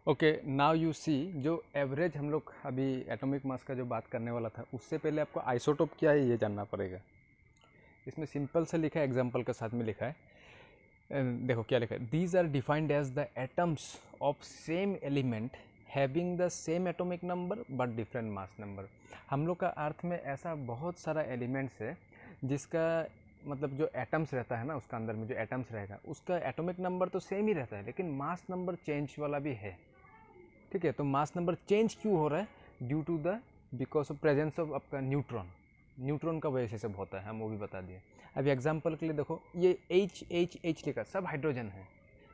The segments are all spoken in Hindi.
ओके, नाउ यू सी, जो एवरेज हम लोग अभी एटॉमिक मास का जो बात करने वाला था, उससे पहले आपको आइसोटोप क्या है ये जानना पड़ेगा। इसमें सिंपल से लिखा है, एग्जांपल के साथ में लिखा है। देखो क्या लिखा है, these are defined as the atoms of same element having the same atomic number but different mass number. हम लोग का अर्थ में ऐसा बहुत सारा एलिमेंट्स है जिसका मतलब जो एटम्स रहता है ना, उसका अंदर में जो एटम्स रहेगा उसका एटॉमिक नंबर तो सेम ही रहता है, लेकिन मास नंबर चेंज वाला भी है। ठीक है, तो मास नंबर चेंज क्यों हो रहा है? Due to the because of presence of आपका न्यूट्रॉन का वजह से सब होता है, हम वो भी बता दिए। अभी एग्जांपल के लिए देखो, ये H लिखा, सब हाइड्रोजन है।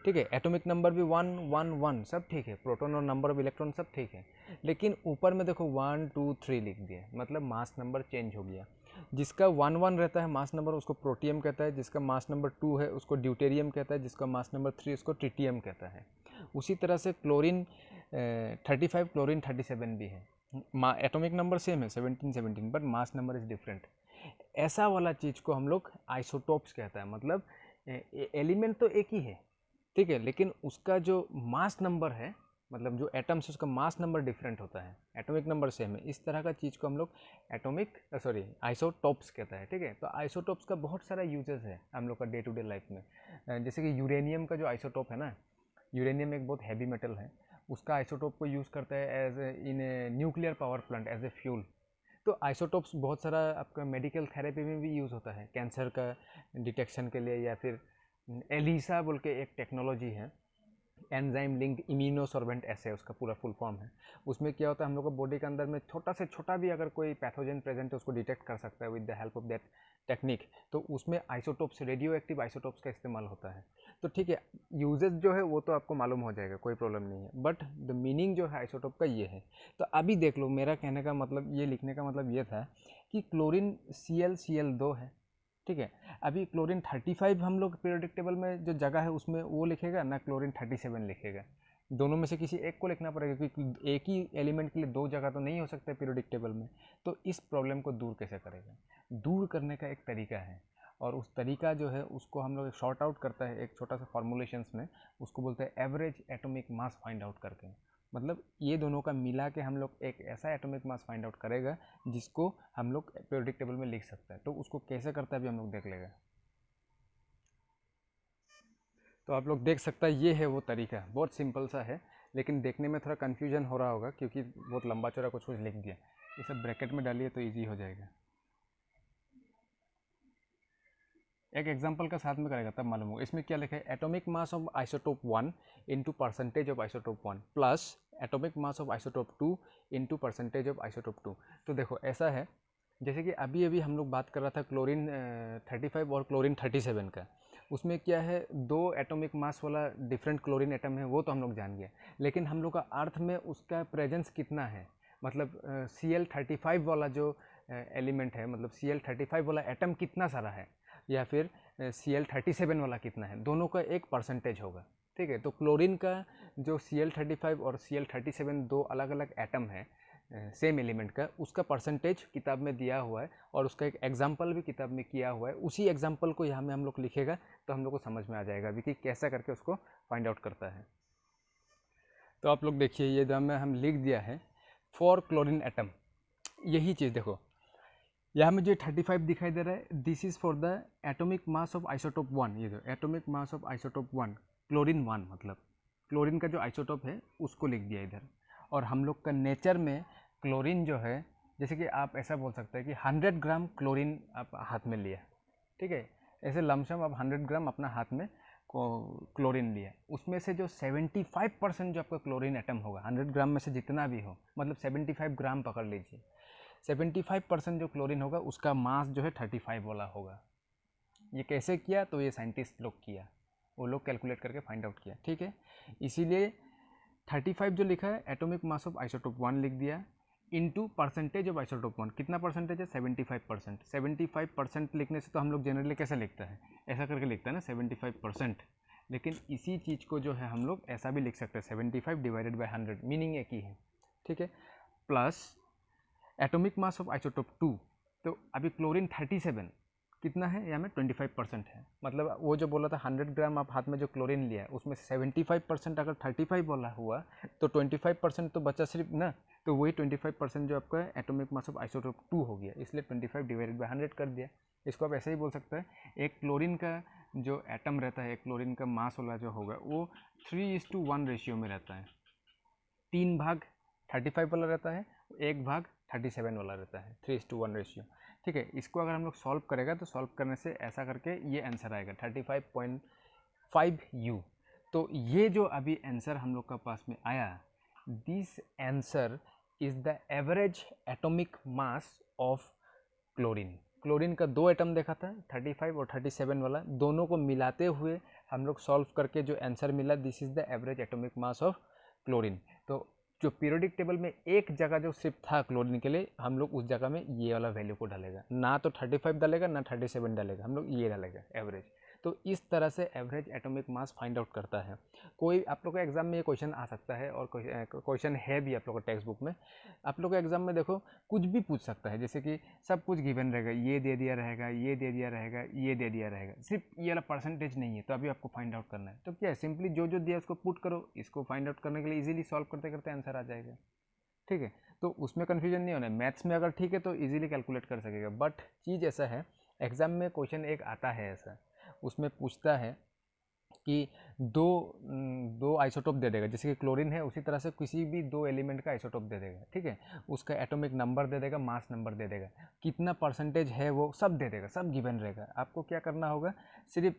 ठीक है, एटॉमिक नंबर भी 1 1 1 सब ठीक है, प्रोटॉन और नंबर ऑफ इलेक्ट्रॉन सब ठीक है, लेकिन ऊपर में देखो 1 2 3 लिख दिए, मतलब मास नंबर चेंज हो गया। जिसका 1 1 रहता है मास नंबर, उसको प्रोटियम कहता है। जिसका मास नंबर 2 है उसको ड्यूटेरियम कहता है। जिसका मास नंबर 3 उसको ट्रिटियम कहता है। उसी तरह से क्लोरीन 35, क्लोरीन 37 भी है। एटॉमिक नंबर सेम है 17 but mass number is different. ऐसा वाला चीज़ को हम लोग आइसोटोप्स कहता है, मतलब एलिमेंट तो एक ही है, ठीक है, लेकिन उसका जो मास नंबर है, मतलब जो एटम्स उसका मास नंबर डिफरेंट होता है, एटॉमिक नंबर सेम है। इस तरह का चीज़ को हम लोग आइसोटोप्स कहता है। ठीक है, तो आइसोटोप्स का बहुत सारा यूजेस है हम लोग का डे टू डे लाइफ में। जैसे कि यूरेनियम का जो आइसोटोप है ना, यूरेनियम एक बहुत हैवी मेटल है, उसका आइसोटोप को यूज़ करता है as in a nuclear power plant as a fuel. तो आइसोटोप्स बहुत सारा आपका मेडिकल थेरेपी में भी यूज़ होता है, कैंसर का डिटेक्शन के लिए, या फिर एलिसा बोल के एक टेक्नोलॉजी है, एंजाइम लिंक्ड इम्यूनोसॉर्बेंट ऐसे उसका पूरा फुल फॉर्म है। उसमें क्या होता है, हम लोग को बॉडी के अंदर में छोटा से छोटा भी अगर कोई पैथोजन प्रेजेंट है उसको डिटेक्ट कर सकता है with the help of that technique. तो उसमें आइसोटोप्स, रेडियो एक्टिव आइसोटोप्स का इस्तेमाल होता है। तो ठीक है, यूजेस जो है वो तो आपको मालूम हो जाएगा, कोई प्रॉब्लम नहीं है, बट द मीनिंग जो है आइसोटोप का ये है। तो अभी देख लो, मेरा कहने का मतलब, ये लिखने का मतलब ये था कि क्लोरीन Cl2 है। ठीक है, अभी क्लोरीन 35 हम लोग पीरियोडिक टेबल में जो जगह है उसमें वो लिखेगा ना, क्लोरीन 37 लिखेगा। दोनों में से किसी एक को लिखना पड़ेगा, क्योंकि एक ही एलिमेंट के लिए दो जगह तो नहीं हो सकता पीरियोडिक टेबल में। तो इस प्रॉब्लम को दूर कैसे करेगा? दूर करने का एक तरीका है, और उस तरीका जो है उसको हम लोग शॉर्ट आउट करता है एक छोटा सा फॉर्मुलेशंस में, उसको बोलते हैं average atomic mass find out करके। मतलब ये दोनों का मिला के हम लोग एक ऐसा एटॉमिक मास फाइंड आउट करेगा जिसको हम लोग पीरियोडिक टेबल में लिख सकते हैं। तो उसको कैसे करता है अभी हम लोग देख लेगा। तो आप लोग देख सकता है, ये है वो तरीका, बहुत सिंपल सा है, लेकिन देखने में थोड़ा कन्फ्यूजन हो रहा होगा क्योंकि बहुत लंबा चौड़ा कुछ कुछ लिख दिया। ये सब ब्रैकेट में डालिए तो ईजी हो जाएगा। एक एग्जांपल का साथ में करेगा तब मालूम होगा। इसमें क्या लिखा है, atomic mass of isotope 1 into percentage of isotope 1 plus atomic mass of isotope 2 into percentage of isotope 2। तो देखो ऐसा है, जैसे कि अभी अभी हम लोग बात कर रहा था क्लोरीन 35 और क्लोरीन 37 का। उसमें क्या है, दो एटॉमिक मास वाला डिफरेंट क्लोरीन एटम है, वो तो हम लोग जान गए, लेकिन हम लोग का अर्थ में उसका प्रेजेंस कितना है, मतलब Cl35 वाला जो एलिमेंट है, मतलब Cl35 वाला एटम कितना सारा है, या फिर Cl37 वाला कितना है, दोनों का एक परसेंटेज होगा। ठीक है, तो क्लोरीन का जो Cl35 और Cl37 दो अलग अलग एटम है सेम एलिमेंट का, उसका परसेंटेज किताब में दिया हुआ है, और उसका एक एग्जाम्पल भी किताब में किया हुआ है। उसी एग्जाम्पल को यहाँ में हम लोग लिखेगा तो हम लोग को समझ में आ जाएगा अभी कि कैसा करके उसको फाइंड आउट करता है। तो आप लोग देखिए, ये जो में हम लिख दिया है फॉर क्लोरीन एटम, यही चीज़ देखो, यहाँ में जो 35 दिखाई दे रहा है, this is for the atomic mass of isotope 1। ये जो atomic mass of isotope 1 chlorine 1, मतलब क्लोरीन का जो आइसोटोप है उसको लिख दिया इधर। और हम लोग का नेचर में क्लोरीन जो है, जैसे कि आप ऐसा बोल सकते हैं कि 100 ग्राम क्लोरीन आप हाथ में लिया, ठीक है, ऐसे लमसम आप 100 ग्राम अपना हाथ में क्लोरीन लिया, उसमें से जो 75% जो आपका क्लोरीन एटम होगा 100 ग्राम में से जितना भी हो, मतलब 75 ग्राम पकड़ लीजिए, 75% जो क्लोरीन होगा उसका मास जो है 35 वाला होगा। ये कैसे किया, तो ये साइंटिस्ट लोग किया, वो लोग कैलकुलेट करके फाइंड आउट किया। ठीक है, इसीलिए 35 जो लिखा है एटॉमिक मास ऑफ आइसोटोप 1 लिख दिया, इंटू परसेंटेज ऑफ आइसोटोप 1, कितना परसेंटेज है 75%। 75% लिखने से तो हम लोग जनरली कैसे लिखता है, ऐसा करके लिखता है ना 75%, लेकिन इसी चीज़ को जो है हम लोग ऐसा भी लिख सकते हैं 75 डिवाइडेड बाई 100, मीनिंग एक ही है। ठीक है, plus atomic mass of isotope 2, तो अभी क्लोरीन 37, कितना है यहाँ में 25% है। मतलब वो जो बोला था 100 ग्राम आप हाथ में जो क्लोरीन लिया है उसमें 75% अगर 35 बोला हुआ तो 25% तो बचा सिर्फ ना, तो वही 25% जो आपका एटॉमिक मास ऑफ आइसोटोप 2 हो गया, इसलिए 25 डिवाइडेड बाय 100 कर दिया। इसको आप ऐसे ही बोल सकते हैं, एक क्लोरीन का जो एटम रहता है, एक क्लोरीन का मास वाला जो होगा वो 3:1 रेशियो में रहता है। 3 भाग 35 वाला रहता है, 1 भाग 37 वाला रहता है, 3:1 रेशियो। ठीक है, इसको अगर हम लोग सॉल्व करेगा तो सॉल्व करने से ऐसा करके ये आंसर आएगा 35.5 U। तो ये जो अभी आंसर हम लोग का पास में आया, this answer is the average atomic mass of chlorine. Chlorine का 2 एटम देखा था, 35 और 37 वाला, दोनों को मिलाते हुए हम लोग सॉल्व करके जो आंसर मिला, this is the average atomic mass of chlorine. तो जो पीरियोडिक टेबल में एक जगह जो सिर्फ था क्लोरीन के लिए, हम लोग उस जगह में ये वाला वैल्यू को डालेगा, ना तो 35 डालेगा ना 37 डालेगा, हम लोग ये डालेगा एवरेज। तो इस तरह से average atomic mass find out करता है। कोई आप लोग का एग्जाम में ये क्वेश्चन आ सकता है, और क्वेश्चन है भी आप लोग का टेक्स्ट बुक में। आप लोग का एग्जाम में देखो कुछ भी पूछ सकता है, जैसे कि सब कुछ गिवन रहेगा, ये दे दिया रहेगा, ये दे दिया रहेगा, ये दे दिया रहेगा, सिर्फ ये वाला परसेंटेज नहीं है, तो अभी आपको फाइंड आउट करना है। तो क्या है, सिंपली जो जो दिया उसको पुट करो, इसको फाइंड आउट करने के लिए इजीली सॉल्व करते करते आंसर आ जाएगा। ठीक है, तो उसमें कन्फ्यूजन नहीं होना है। मैथ्स में अगर ठीक है तो इजीली कैलकुलेट कर सकेगा, बट चीज़ ऐसा है, एग्जाम में क्वेश्चन एक आता है ऐसा, उसमें पूछता है कि दो आइसोटोप दे देगा, जैसे कि क्लोरीन है उसी तरह से किसी भी 2 एलिमेंट का आइसोटोप दे देगा। ठीक है, उसका एटॉमिक नंबर दे देगा, मास नंबर दे देगा, कितना परसेंटेज है वो सब दे देगा, सब गिवन रहेगा। आपको क्या करना होगा, सिर्फ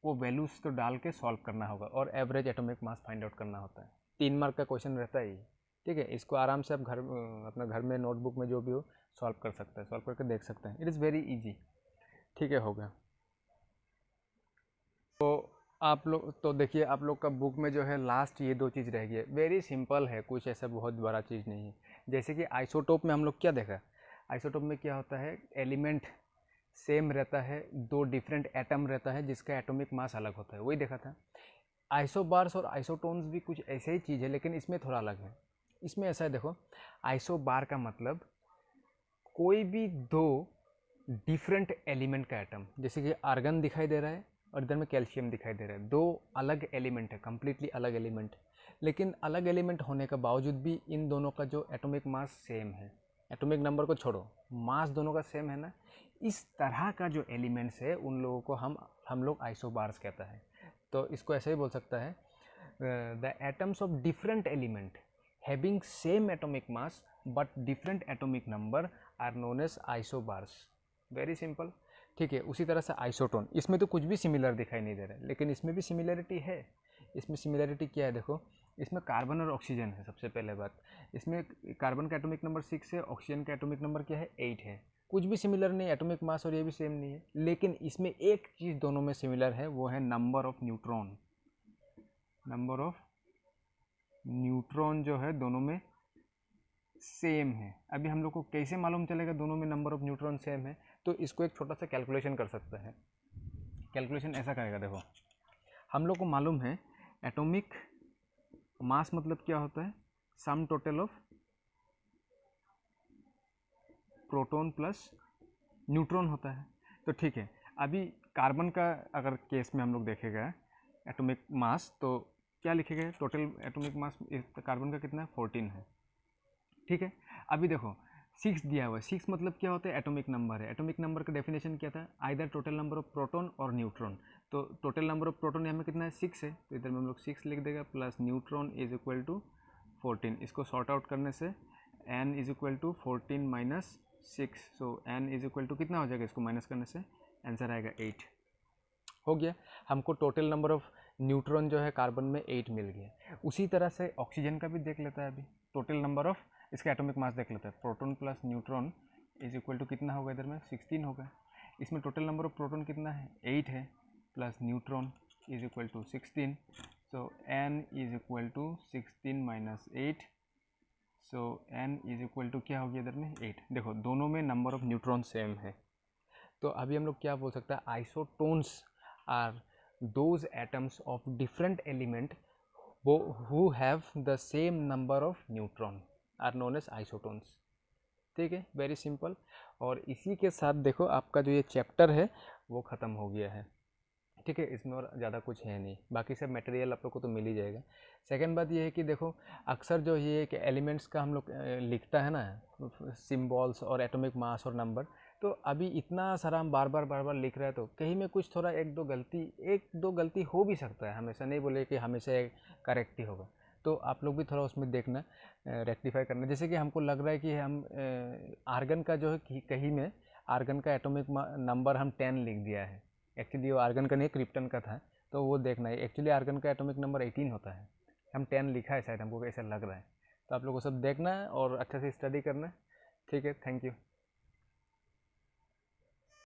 वो वैल्यूज को डाल के सॉल्व करना होगा, और average atomic mass find out करना होता है। 3 मार्क का क्वेश्चन रहता है ये। ठीक है, इसको आराम से आप अपना घर में नोटबुक में जो भी हो सॉल्व कर सकते हैं, सॉल्व करके देख सकते हैं, इट इज़ वेरी ईजी। ठीक है, हो गया। तो आप लोग तो देखिए, आप लोग का बुक में जो है लास्ट ये 2 चीज़ रह गई है, वेरी सिंपल है, कुछ ऐसा बहुत बड़ा चीज़ नहीं है। जैसे कि आइसोटोप में हम लोग क्या देखा, आइसोटोप में क्या होता है, एलिमेंट सेम रहता है, 2 डिफरेंट एटम रहता है जिसका एटॉमिक मास अलग होता है, वही देखा था। आइसोबार्स और आइसोटोन्स भी कुछ ऐसे ही चीज़ है, लेकिन इसमें थोड़ा अलग है। इसमें ऐसा है, देखो आइसोबार का मतलब कोई भी 2 डिफरेंट एलिमेंट का एटम, जैसे कि आर्गन दिखाई दे रहा है और इधर में कैल्शियम दिखाई दे रहा है, 2 अलग एलिमेंट है, कंप्लीटली अलग एलिमेंट, लेकिन अलग एलिमेंट होने के बावजूद भी इन दोनों का जो एटॉमिक मास सेम है, एटॉमिक नंबर को छोड़ो, मास दोनों का सेम है ना, इस तरह का जो एलिमेंट्स है उन लोगों को हम लोग आइसोबार्स कहता है। तो इसको ऐसे ही बोल सकता है, the atoms of different element having same atomic mass but different atomic number are known as isobars. Very simple. ठीक है, उसी तरह से आइसोटोन, इसमें तो कुछ भी सिमिलर दिखाई नहीं दे रहा है, लेकिन इसमें भी सिमिलरिटी है। इसमें सिमिलरिटी क्या है, देखो इसमें कार्बन और ऑक्सीजन है। सबसे पहले बात, इसमें कार्बन का एटॉमिक नंबर 6 है, ऑक्सीजन का एटॉमिक नंबर क्या है, 8 है। कुछ भी सिमिलर नहीं, एटॉमिक मास और ये भी सेम नहीं है, लेकिन इसमें एक चीज़ दोनों में सिमिलर है, वो है number of neutron. Number of neutron जो है दोनों में सेम है। अभी हम लोग को कैसे मालूम चलेगा दोनों में नंबर ऑफ न्यूट्रॉन सेम है, तो इसको एक छोटा सा कैलकुलेशन कर सकते हैं। कैलकुलेशन ऐसा करेगा, देखो हम लोग को मालूम है एटॉमिक मास मतलब क्या होता है, sum total of proton plus neutron होता है। तो ठीक है, अभी कार्बन का अगर केस में हम लोग देखेगा एटॉमिक मास, तो क्या लिखेगा, टोटल एटॉमिक मास कार्बन का कितना है, 14 है। ठीक है, अभी देखो 6 दिया हुआ है, 6 मतलब क्या होता है, एटॉमिक नंबर है। एटॉमिक नंबर का डेफिनेशन क्या था, either total number of proton और न्यूट्रॉन। तो टोटल नंबर ऑफ प्रोटॉन यहाँ में कितना है, 6 है, तो इधर में हम लोग 6 लिख देगा, plus neutron is equal to 14। इसको सॉर्ट आउट करने से n is equal to 14 minus 6, so n is equal to कितना हो जाएगा, इसको माइनस करने से आंसर आएगा 8। हो गया, हमको टोटल नंबर ऑफ न्यूट्रॉन जो है कार्बन में 8 मिल गया। उसी तरह से ऑक्सीजन का भी देख लेता है, अभी टोटल नंबर ऑफ इसका एटॉमिक मास देख लेते हैं, proton plus neutron is equal to कितना होगा, इधर में 16 होगा। इसमें टोटल नंबर ऑफ प्रोटॉन कितना है, 8 है, plus neutron is equal to 16, so n is equal to 16 minus 8, so n is equal to क्या हो गया इधर में 8। देखो दोनों में नंबर ऑफ न्यूट्रॉन सेम है, तो अभी हम लोग क्या बोल सकते हैं, isotones are those atoms of different element who have the same number of neutron are known as isotons. ठीक है, वेरी सिंपल। और इसी के साथ देखो आपका जो ये चैप्टर है वो ख़त्म हो गया है। ठीक है, इसमें और ज़्यादा कुछ है नहीं, बाकी सब मटेरियल आप लोग को तो मिल ही जाएगा। सेकंड बात ये है कि देखो अक्सर जो ये कि एलिमेंट्स का हम लोग लिखता है ना सिम्बॉल्स और एटॉमिक मास और नंबर, तो अभी इतना सारा हम बार बार लिख रहे हैं तो कहीं में कुछ थोड़ा एक दो गलती हो भी सकता है, हमेशा नहीं बोले कि हमेशा करेक्ट ही होगा। तो आप लोग भी थोड़ा उसमें देखना, रेक्टिफाई करना। जैसे कि हमको लग रहा है कि हम आर्गन का जो है कहीं में आर्गन का एटॉमिक नंबर हम 10 लिख दिया है, एक्चुअली वो आर्गन का नहीं क्रिप्टन का था, तो वो देखना है। एक्चुअली आर्गन का एटॉमिक नंबर 18 होता है, हम 10 लिखा है शायद, हमको ऐसा लग रहा है। तो आप लोगों को सब देखना है और अच्छे से स्टडी करना है। ठीक है, थैंक यू।